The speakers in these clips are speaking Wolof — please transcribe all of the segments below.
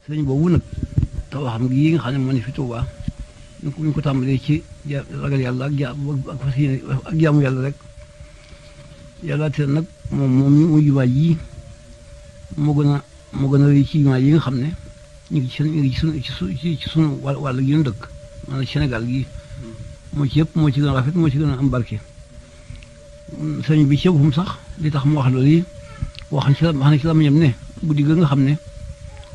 sëriñ boobu nag tabaxam gi nga xam ne moo ne fi Tuubaa ñu ko tàmbalee ci ragal yàlla ak fas yéene ak jaamu yàlla rek yàlla te nag moom muy jumaa ji moo gën a rëy ci jumaa yi nga xam ne ñu ngi ci sunu wàll gi ñu dëkk maanaam Sénégal gi moo ci yëpp moo ci gën a rafet moo ci gën a am barke sëriñ bi ci boppam sax li tax mu wax loolu yi wax na ci la ma ñam ne guddi ga nga xam ne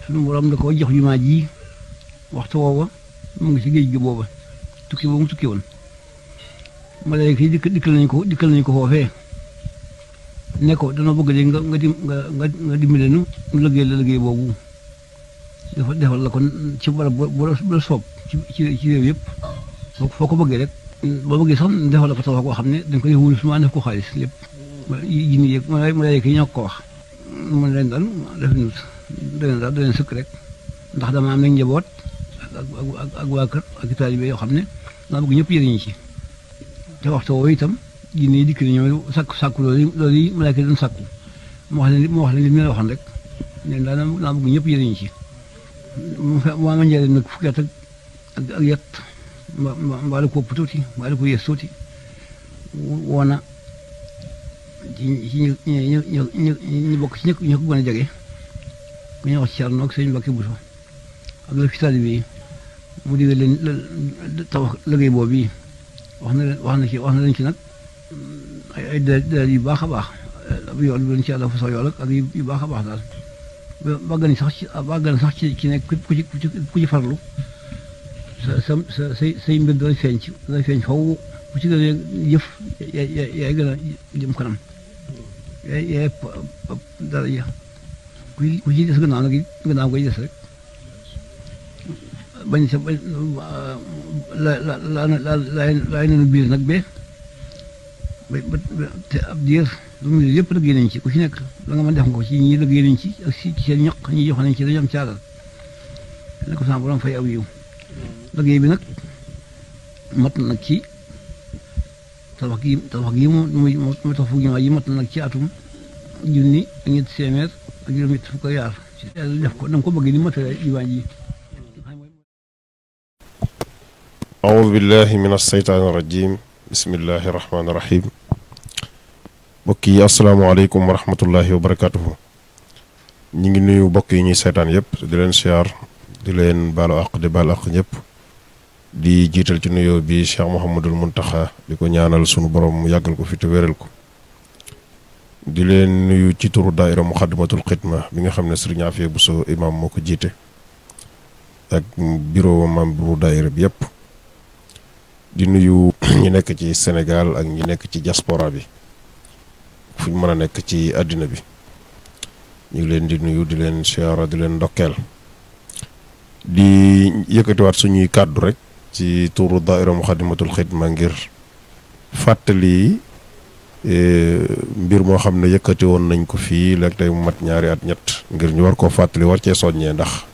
suñu borom da ko jox jumaa ji waxtu woowa mu ngi ci géej gi booba tukki boobu mu tukki woon malaaka yi dikkal nañu ko foofee ne ko dana bëgg de nga dimbale nu liggéey la liggéey boobu defal la kon ci barab bu la soob ci réew yëpp foo ko bëggee rek boo bëggee sax defal la ko tabax koo xam ne dañ ko def wulu suma def ko xaalis lépp yi nii yëg malaaka yi ñoo ko wax mun leen daal def nut da leen sëkk rek ndax dama am nañ njaboot ak waa kër ak taalibe yoo xam ne daa bëgg ñëpp yëriñu ci te waxtu woowu itam jinne yi dikk na ñoom sàkku loolu yi malaaka doon sàkku mu wax leen li mu leen waxoon rek ne daa bëgg ñëpp yëriñu ci mu ama njëriñ nag fukki at ak yet mbaa la ko ëpp tuuti mbaa la ko yees tuuti woona ci ñu bokk ci ñu ko gën a jege ku ñuy wax ci Cerno ak sëñ Mbàkke Buso ak la fi taalibe yi mu digal leen tabax liggéey boobu yi wax na leen ci nag ay dalal yu baax a baax yool bu leen ci yàlla fa sax yool ak yu baax a baax daal bàggan sax ci nekk ku ci farlu say mbir day feeñ faw ku ci gën a jëf yaay gën a jëm kanam yaay dara ja ku ci des gannaaw koy des rek bañ sa laay nanu biir nag te ab diir lu mu yëpp liggéey nañ ci ku ci nekk la nga mën def nga ko ci ñi liggéey nañ ci ak ci seen ñaq ñi jox nañ ci dañu am caaral ne ko sama borom fay aw yiw liggéey bi nag mat na nag ci tabax gi mu tax fu jumaa yi mat na nag ci atum junni ak ñetti téeméer ak juróom-ñett fukk ak yaar yàlla def ko na nga ko bëgg ni matale jumaa ji أعوذ بالله من الشيطان الرجيم بسم الله الرحمن الرحيم mbokk yi asalaamaaleykum wa rahmatullahi wa barakatuhu ñu ngi nuyu mbokk yi ñuy seetaan yëpp di leen siyaar di leen baalu àq di baal àq ñëpp di jiital ci nuyoo bi Cheikh Mouhamadul Muntaxa di ko ñaanal sunu borom mu yàggal ko fi te wéral ko di leen nuyu ci turu daaira Muxaddamatul Xidma bi nga xam ne Sëriñ Afiya Buso imam moo ko jiite ak bureau membre daaira bi yëpp di nuyu ñi nekk ci Sénégal ak ñi nekk ci diaspora bi fu ñu mën a nekk ci àddina bi ñu ngi leen di nuyu di leen siyaara di leen ndokkeel di yëkkatiwaat suñuy kàddu rek ci tuuru daaira Muxaddamatul Xidma ngir fàttali mbir moo xam ne yëkkati woon nañ ko fii léegi tey mu mat ñaari at ñett ngir ñu war koo fàttali war cee soññee ndax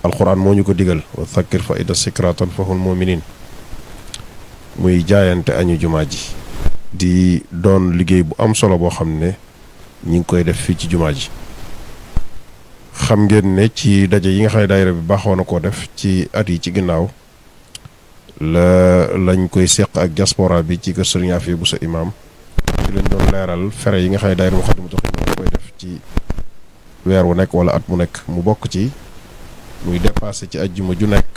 alxuraan moo ñu ko digal wa zakkir fa inna zikraa tanfa'ul mu'miniin muy jaayante añu jumaa ji di doon liggéey bu am solo boo xam ne ñi ngi koy def fii ci jumaa ji xam ngeen ne ci daje yi nga xam ne daayira bi baaxoo na koo def ci at yi ci ginnaaw lañ koy seq ak diaspora bi ci kër Sëriñ Afiya Buso imaam di leen doon leeral fere yi nga xam ne daayira Muxaddamatul Xidma koy def ci weer wu nekk wala at mu nekk mu bokk ci muy dépassé ci ajjuma ju nekk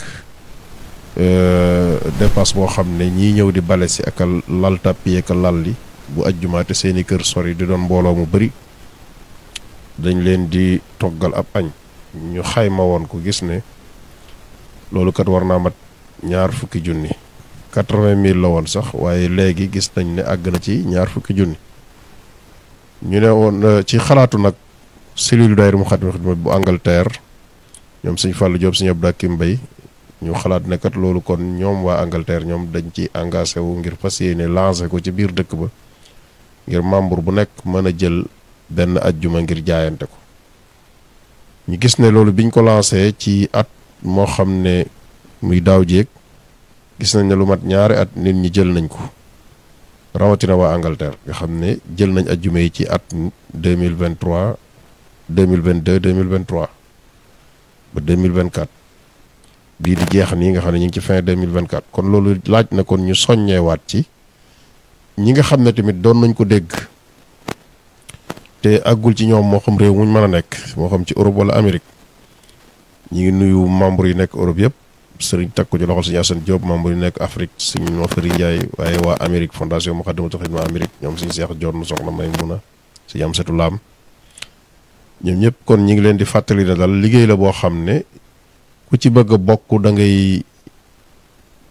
dépasse boo xam ne ñii ñëw di bale si ak lal tàppi ak lal li bu ajjumaate seeni kër sori di doon mbooloo mu bari dañ leen di toggal ab añ ñu xayma woon ko gis ne loolu kat war naa mat 20 junni 80,000 la woon sax waaye léegi gis nañ ne àgg na ci 20 junni ñu ne woon ci xalaatu nag cellule daayira Muxaddamatul Xidma bu Angleterre ñoom Sëñ Fallou Diop Sëñ Abdou Hakim Mbaye ñu xalaat ne kat loolu kon ñoom waa Angleterre ñoom dañ ci engagé wu ngir fas yéene lancé ko ci biir dëkk ba ngir membre bu nekk mën a jël benn ajjuma ngir jaayante ko ñu gis ne loolu biñ ko lancé ci at moo xam ne muy daaw jéeg gis nañ ne lu mat ñaari at nit ñi jël nañ ko rawatina waa Angleterre nga xam ne jël nañ ajjuma yi ci at 2023 2022 2023 ba 2024 bii di jeex nii nga xam ne ñu ngi ci fin 2024 kon loolu laaj na kon ñu soññeewaat ci ñi nga xam ne tamit doon nañ ko dégg te àggul ci ñoom moo xam réew muñ mën a nekk moo xam ci Europe wala Amérique ñi ngi nuyu membre yi nekk Europe yëpp sëriñ teg ko ci loxol suñu Assane Diop membre yi nekk Afrique suñu Nofari Ndiaye waaye waa Amérique fondation Moukhaddamatoul Khidma Amérique ñoom suñu Seex Joon soxna Maymuna suñu Amsatu Laam ñoom ñëpp kon ñi ngi leen di fàttali ne daal liggéey la boo xam ne ku ci bëgg a bokk da ngay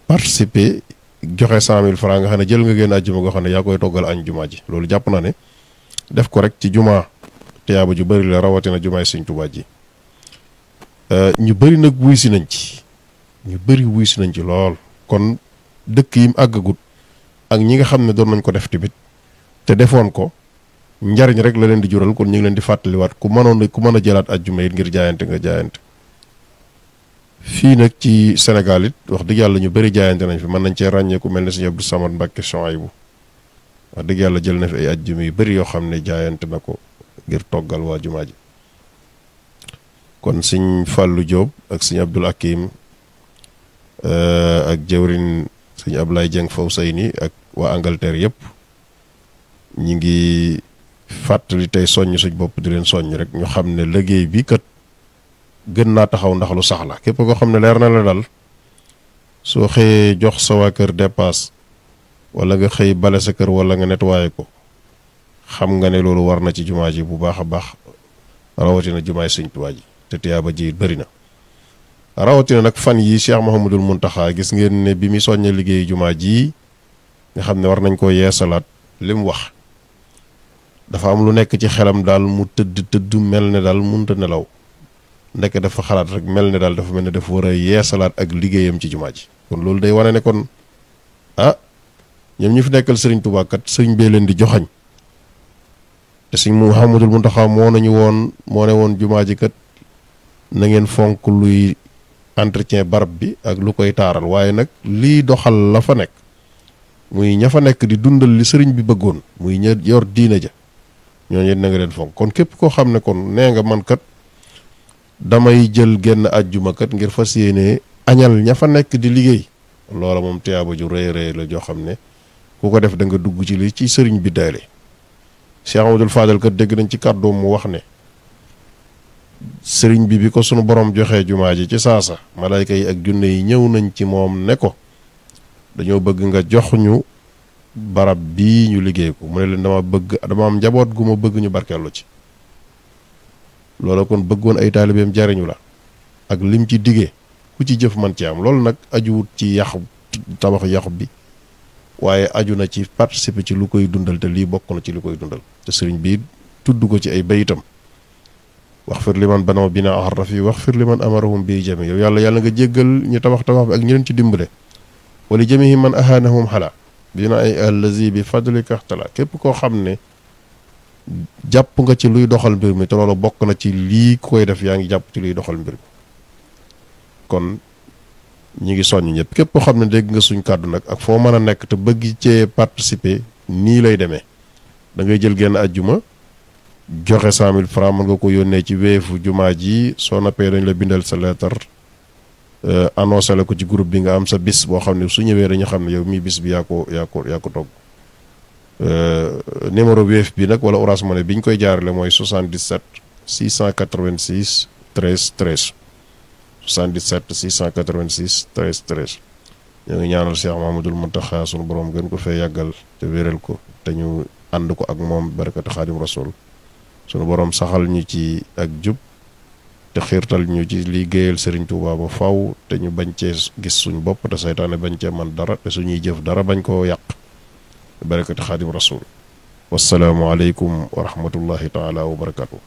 participer joxe 100 000 francs nga xam ne jël nga génn àjjuma goo xam ne yaa koy toggal añ jumaa ji loolu jàpp na ne def ko rek ci jumaa tiyaaba ju bëri la rawatina jumaay Sëñ Tuubaa ji ñu bëri nag wuy si nañ ci ñu bëri wuy si nañ ci lool kon dëkk yi mu àggagut ak ñi nga xam ne doon nañ ko def tamit te defoon ko njariñ rek la leen di jural kon ñu ngi leen di fàttaliwaat ku mën a jëlaat àjjuma it ngir jaayante nga jaayante fii nag ci Sénégal it wax dëgg yàlla ñu bëri jaayante nañ fi mën nañ cee ràññee ku mel ne Sëñ Abdou Samad Mbàkke Souhaïbou wax dëgg yàlla jël na fi ay àjjuma yu bëri yoo xam ne jaayante na ko ngir toggal waa jumaa ji kon Sëñ Fàllu Jóob ak Sëñ Abdul Hakim ak jëwrin Sëñ Ablaye Jeng Fawsayni ak waa Angleterre yëpp ñi ngi fàttali tey soññ suñ bopp di leen soññ rek ñu xam ne liggéey bi kat gën naa taxaw ndax lu sax la képp koo xam ne leer na la dal soo xëyee jox sa waa kër dépasse wala nga xëy bale sa kër wala nga nettoyé ko xam nga ne loolu war na ci jumaa ji bu baax a baax rawatina jumaay Sëñ Tuubaa ji te tiyaaba ji bëri na rawatina nag fan yi Cheikh Mouhamadul Mountakha gis ngeen ne bi mu soññee liggéey jumaa ji nga xam ne war nañ koo yeesalaat li mu wax dafa am lu nekk ci xelam daal mu tëdd mel ne daal munta nelaw ndekk dafa xalaat rek mel ne daal dafa mel ne dafa war a yeesalaat ak liggéeyam ci jumaa ji kon loolu day wane ne kon ñoom ñu fi nekkal Sëriñ Tuubaa kat sëriñ bee leen di joxañ te Sëriñ Mouhamadul Mountakha moo ne woon jumaa ji kat na ngeen fonk luy entretien barab bi ak lu koy taaral waaye nag lii doxal la fa nekk muy ña fa nekk di dundal li sëriñ bi bëggoon muy ña yor diina ja ñooñu na nga leen fonk kon képp koo xam ne kon nee nga man kat damay jël genn àjjuma kat ngir fas yéene añal ña fa nekk di liggéey loola moom tiyaaba ju rëy rëy la joo xam ne ku ko def da nga dugg ci li ci sëriñ bi dayle Cheikh Amadou Fadal kat dégg nañ ci kàddoom mu wax ne sëriñ bi ko sunu borom joxee jumaa ji ci saasa malayka yi ak junne yi ñëw nañ ci moom ne ko dañoo bëgg nga jox ñu barab bii ñu liggéey ko mu ne leen dama am njaboot gu ma bëgg ñu barkeelu ci loola kon bëggoon ay taalibeem jariñu la ak lim ci diggee ku ci jëf man ci am loolu nag ajuwut ci yàqu tabax yàqu bi waaye aju na ci participer ci lu koy dundal te lii bokk na ci lu koy dundal te sëriñ bi tudd ko ci ay bayitam waxfir liman banaw bina ahrafi waxfir liman amarahum bi jami yow yàlla nga jéggal ñu tabax bi ak ñi leen ci dimbale wala jamihi man ahanahum xala bina ay allazi bi fadlika tala képp koo xam ne jàpp nga ci luy doxal mbir mi te loolu bokk na ci lii koy def yaa ngi jàpp ci luy doxal mbir mi kon ñi ngi soññ ñëpp képp koo xam ne dégg nga suñ kàddu nag ak foo mën a nekk te bëgg cee participer nii lay demee da ngay jël genn àjjuma joxe 100 000 francs mën nga ko yónnee ci weefu jumaa ji soo nappee dañ la bindal sa lettre annoncé la ko ci groupe bi nga am sa bis boo xam ne su ñëwee dañu xam ne yow mii bis bi yaa ko togg numéro Wave bi nag wala Orange Money bi ñu koy jaarale mooy 77 686 13 13 77 686 13 13 ñoo ngi ñaanal Cheikh Mouhamadoul Mountakha sunu borom gën ko fee yàggal te wéral ko te ñu ànd ko ak moom barakatu Xaadim Rasul sunu borom saxal ñu ci ak jub te xiirtal ñu ci liggéeyal Serigne Touba ba faw te ñu bañ cee gis suñu bopp te saytaane bañ cee man dara te suñuy jëf dara bañ koo yàq barakatu Xaadim Rasul wassalaamu aleykum wa rahmatullahi taala wa barakatuh